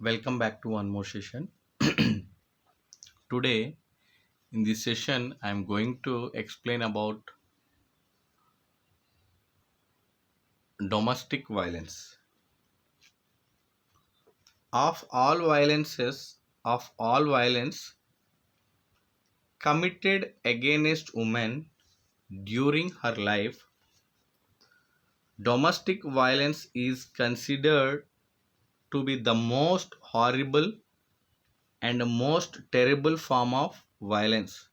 Welcome back to one more session. Today, in this session, I am going to explain about domestic violence. Of all violence committed against women during her life, domestic violence is considered to be the most horrible and most terrible form of violence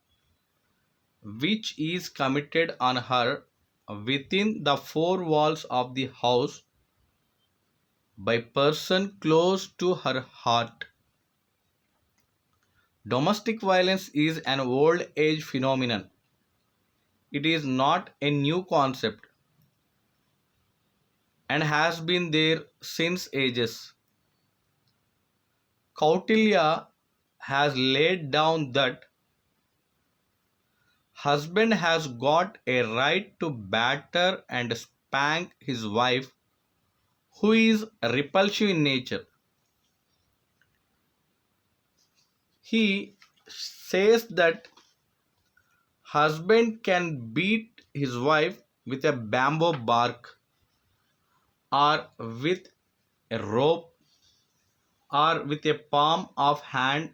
which is committed on her within the four walls of the house by person close to her heart. Domestic violence is an old age phenomenon. It is not a new concept and has been there since ages. Kautilya has laid down that husband has got a right to batter and spank his wife who is repulsive in nature. He says that husband can beat his wife with a bamboo bark or with a rope or with a palm of hand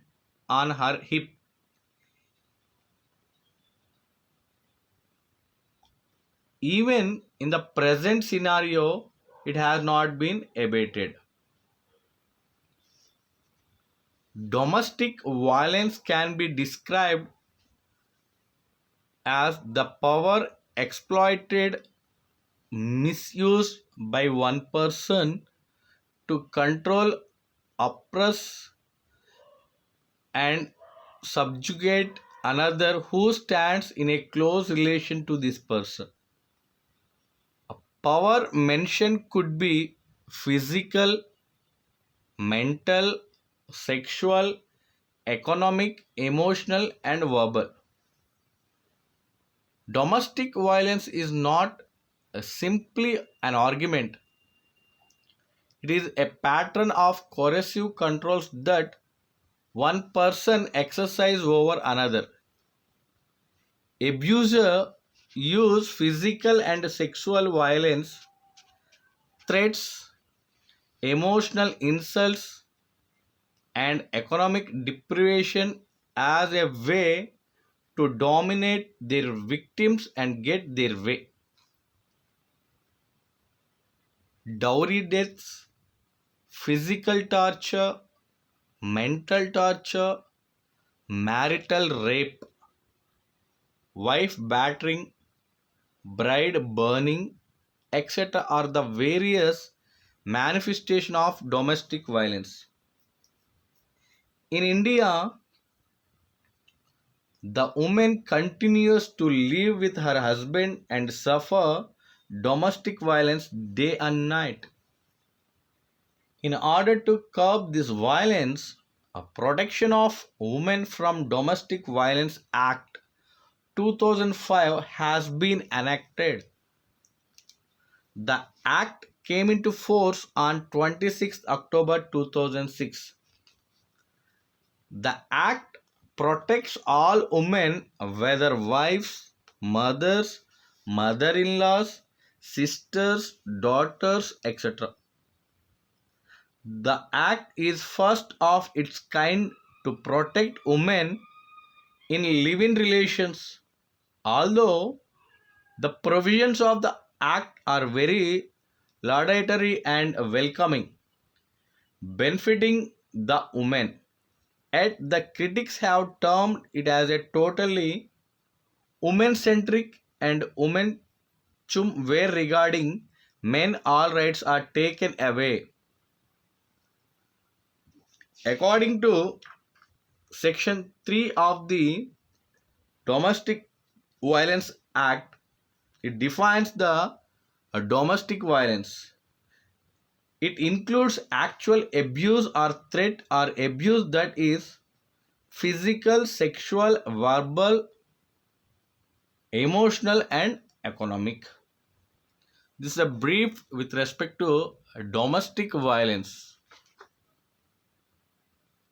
on her hip. Even in the present scenario, it has not been abated. Domestic violence can be described as the power exploited, misused by one person to control, oppress, and subjugate another who stands in a close relation to this person. Power mentioned could be physical, mental, sexual, economic, emotional, and verbal. Domestic violence is not simply an argument, it is a pattern of coercive controls that one person exercises over another. Abuser use physical and sexual violence, threats, emotional insults, and economic deprivation as a way to dominate their victims and get their way. Dowry deaths, physical torture, mental torture, marital rape, wife battering, bride burning, etc. are the various manifestations of domestic violence. In India, the woman continues to live with her husband and suffer domestic violence day and night. In order to curb this violence, a Protection of Women from Domestic Violence Act 2005 has been enacted. The act came into force on 26 October 2006. The act protects all women, whether wives, mothers, mother-in-laws, sisters, daughters, etc. The act is first of its kind to protect women in live-in relations. Although the provisions of the act are very laudatory and welcoming, benefiting the women, yet the critics have termed it as a totally women-centric and women-chum where regarding men all rights are taken away. According to Section 3 of the Domestic Violence Act, it defines the domestic violence. It includes actual abuse or threat or abuse that is physical, sexual, verbal, emotional, and economic. This is a brief with respect to domestic violence.